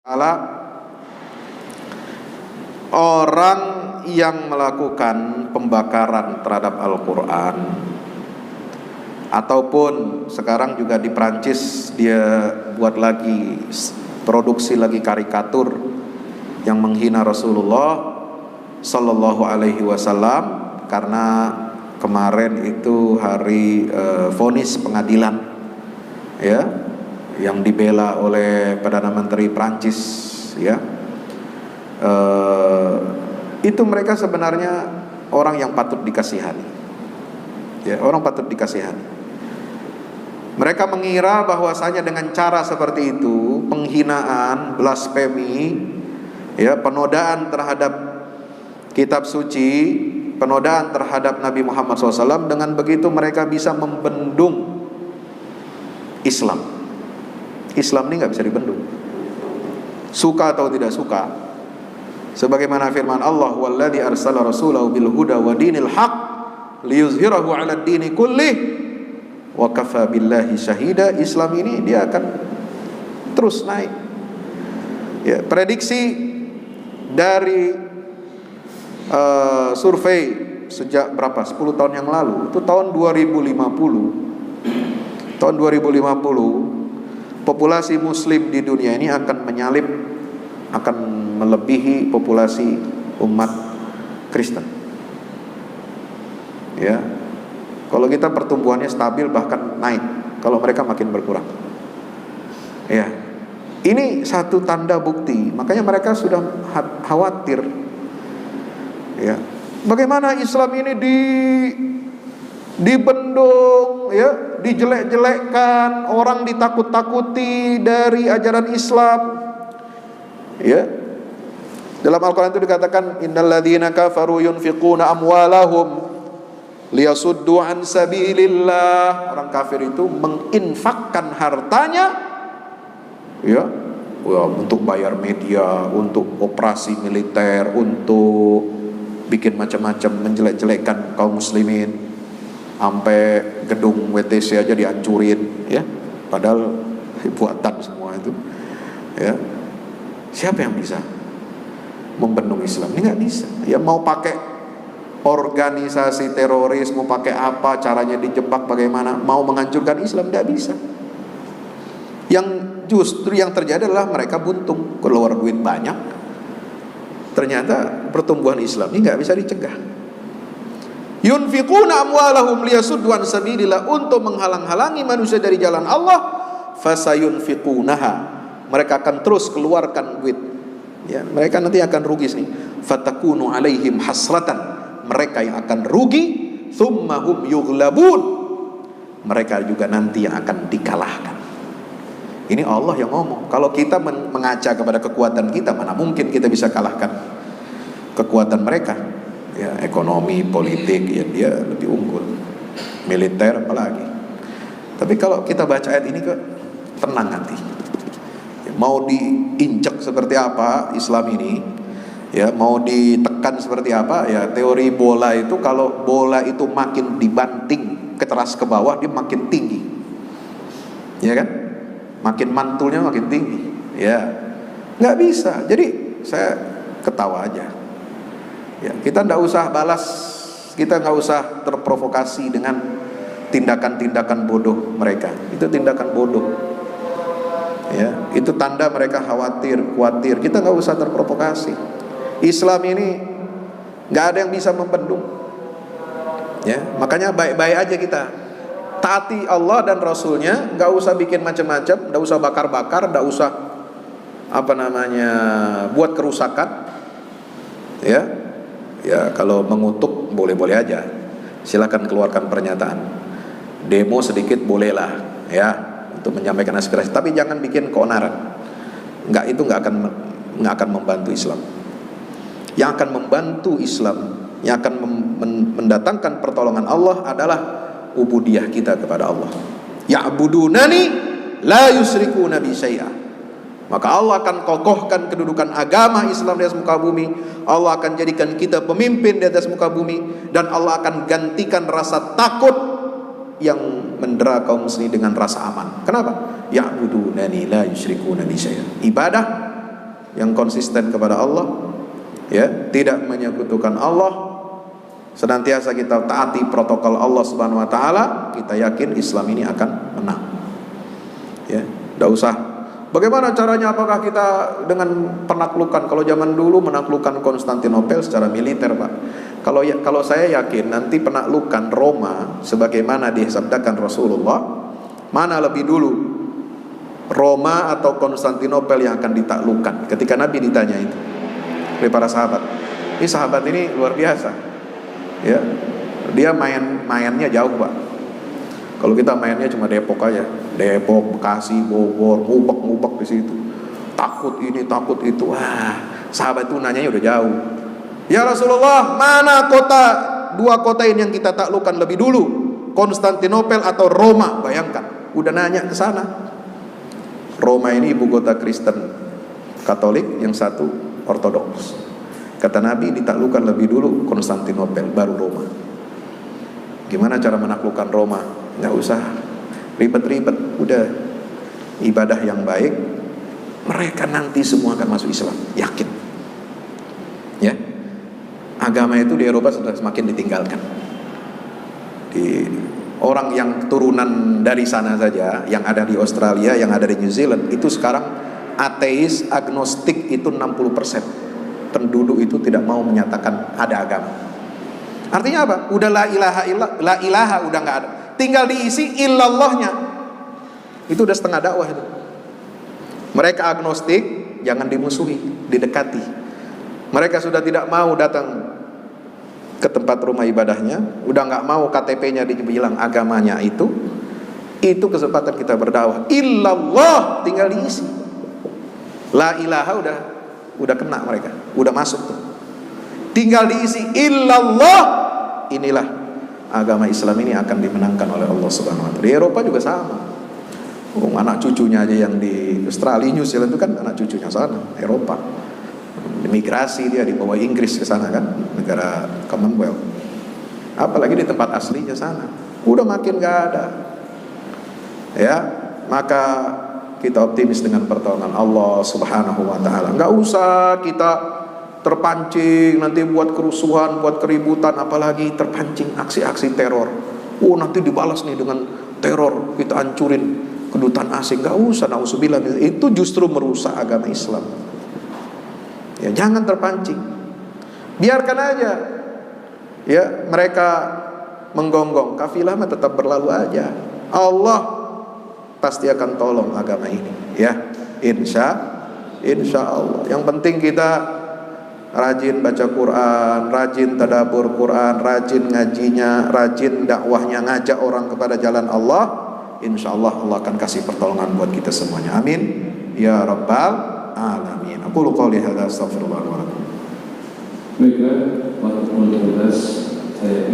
Ala orang yang melakukan pembakaran terhadap Al-Quran, ataupun sekarang juga di Prancis dia buat lagi produksi lagi karikatur yang menghina Rasulullah Sallallahu Alaihi Wasallam, karena kemarin itu hari vonis pengadilan, ya, yang dibela oleh Perdana Menteri Prancis, ya. Itu mereka sebenarnya orang yang patut dikasihani, ya, orang patut dikasihani. Mereka mengira bahwasanya dengan cara seperti itu, penghinaan, blasfemi, ya, penodaan terhadap kitab suci, penodaan terhadap Nabi Muhammad SAW, dengan begitu mereka bisa membendung Islam. Islam ini nggak bisa dibendung, suka atau tidak suka. Sebagaimana firman Allah, "Walladzi arsala rasulahu bil huda wa dinil haq liyuzhirahu 'ala ad-dini kullih wa kafa billahi syahida." Islam ini dia akan terus naik. Ya, prediksi dari survei sejak berapa? 10 tahun yang lalu, itu tahun 2050. Tahun 2050 populasi muslim di dunia ini akan menyalip, akan melebihi populasi umat Kristen. Ya. Kalau kita pertumbuhannya stabil bahkan naik, kalau mereka makin berkurang. Ya. Ini satu tanda bukti, makanya mereka sudah khawatir. Ya. Bagaimana Islam ini dibendung, ya, dijelek-jelekkan, orang ditakut-takuti dari ajaran Islam, ya. Dalam Al-Quran itu dikatakan, innalladzina kafaru yunfiquna amwalahum liyasuddu an sabilillah. Orang kafir itu menginfakkan hartanya, ya, untuk bayar media, untuk operasi militer, untuk bikin macam-macam, menjelek-jelekkan kaum muslimin. Sampai gedung WTC aja dihancurin, ya, padahal buatan semua itu, ya. Siapa yang bisa membendung Islam? Ini nggak bisa. Ya, mau pakai organisasi teroris, mau pakai apa, caranya dijebak bagaimana, mau menghancurkan Islam nggak bisa. Yang justru yang terjadi adalah mereka buntung, keluar duit banyak, ternyata pertumbuhan Islam ini nggak bisa dicegah. Yunfiquna amwalahum liyasuddu an sabilillah, untuk menghalang-halangi manusia dari jalan Allah. Fasayunfiqunaha, mereka akan terus keluarkan duit, ya, mereka nanti akan rugi sih. Fatakunu alaihim hasratan, mereka yang akan rugi. Tsumma hum yughlabun, mereka juga nanti yang akan dikalahkan. Ini Allah yang ngomong. Kalau kita mengaca kepada kekuatan kita, mana mungkin kita bisa kalahkan kekuatan mereka. Ya, ekonomi, politik, ya, dia lebih unggul. Militer apalagi. Tapi kalau kita baca ayat ini kok tenang hati. Ya, mau diinjak seperti apa Islam ini, ya, mau ditekan seperti apa, ya, teori bola itu, kalau bola itu makin dibanting keras ke bawah, dia makin tinggi. Ya kan? Makin mantulnya makin tinggi. Ya. Nggak bisa. Jadi saya ketawa aja. Ya, kita tidak usah balas, kita nggak usah terprovokasi dengan tindakan-tindakan bodoh mereka. Itu tindakan bodoh, ya, itu tanda mereka khawatir. Kita nggak usah terprovokasi. Islam ini nggak ada yang bisa membendung, ya. Makanya baik-baik aja kita, taati Allah dan Rasulnya, nggak usah bikin macam-macam, nggak usah bakar-bakar, nggak usah buat kerusakan, ya. Ya, kalau mengutuk boleh-boleh aja, silakan keluarkan pernyataan. Demo sedikit bolehlah, ya, untuk menyampaikan aspirasi, tapi jangan bikin keonaran. Itu nggak akan membantu Islam. Yang akan membantu Islam, yang akan mendatangkan pertolongan Allah adalah ubudiyah kita kepada Allah. Ya'budunani la yusyrikuna bi syai'a. Maka Allah akan kokohkan kedudukan agama Islam di atas muka bumi. Allah akan jadikan kita pemimpin di atas muka bumi. Dan Allah akan gantikan rasa takut yang mendera kaum muslimin dengan rasa aman. Kenapa? Ya'budunani la yusyrikuna bi syai'a. Ibadah yang konsisten kepada Allah, ya, tidak menyekutukan Allah, senantiasa kita taati protokol Allah Subhanahu wa taala, kita yakin Islam ini akan menang. Ya, enggak usah bagaimana caranya, apakah kita dengan penaklukan? Kalau zaman dulu menaklukkan Konstantinopel secara militer, Pak. Kalau saya yakin nanti penaklukan Roma sebagaimana disabdakan Rasulullah, mana lebih dulu, Roma atau Konstantinopel yang akan ditaklukkan? Ketika Nabi ditanya itu oleh para sahabat. Ini sahabat ini luar biasa. Ya. Dia mainnya jauh, Pak. Kalau kita mainnya cuma Depok aja. Depok, Bekasi, Bogor, ngubek-ngubek di situ. Takut ini, takut itu. Wah, sahabat itu nanyanya udah jauh. Ya Rasulullah, mana dua kota ini yang kita taklukkan lebih dulu? Konstantinopel atau Roma? Bayangkan, udah nanya ke sana. Roma ini ibu kota Kristen Katolik, yang satu Ortodoks. Kata Nabi, ditaklukkan lebih dulu Konstantinopel, baru Roma. Gimana cara menaklukkan Roma? Nggak usah ribet-ribet, udah ibadah yang baik, mereka nanti semua akan masuk Islam, yakin. Ya, agama itu di Eropa sudah semakin ditinggalkan. Di orang yang turunan dari sana saja, yang ada di Australia, yang ada di New Zealand, itu sekarang ateis, agnostik itu 60%. Penduduk itu tidak mau menyatakan ada agama. Artinya apa? Udah la ilaha udah nggak ada. Tinggal diisi illallahnya. Itu udah setengah dakwah itu. Mereka agnostik, jangan dimusuhi, didekati. Mereka sudah tidak mau datang ke tempat rumah ibadahnya, udah nggak mau KTP-nya dibilang agamanya itu kesempatan kita berdakwah. Illallah tinggal diisi. La ilaha udah kena mereka, udah masuk tuh. Tinggal diisi illallah, inilah agama Islam ini akan dimenangkan oleh Allah Subhanahu wa taala. Di Eropa juga sama. Anak cucunya aja yang di Australia, New Zealand itu kan anak cucunya sana, Eropa. Migrasi dia dibawa Inggris ke sana kan, negara Commonwealth. Apalagi di tempat aslinya sana, udah makin gak ada. Ya, maka kita optimis dengan pertolongan Allah Subhanahu wa taala. Enggak usah kita terpancing nanti buat kerusuhan, buat keributan, apalagi terpancing aksi-aksi teror. Oh, nanti dibalas nih dengan teror, kita hancurin kedutaan asing. Enggak usah, nauzubillah. Itu justru merusak agama Islam. Ya, jangan terpancing. Biarkan aja. Ya, mereka menggonggong, kafilah mah tetap berlalu aja. Allah pasti akan tolong agama ini, ya. Insya Allah. Yang penting kita rajin baca Quran, rajin tadabbur Quran, rajin ngajinya, rajin dakwahnya, ngajak orang kepada jalan Allah. Insya Allah Allah akan kasih pertolongan buat kita semuanya. Amin ya rabbal alamin. Aku qouli hadza astaghfirullah wa lakum. Baiklah, waktu 12 saya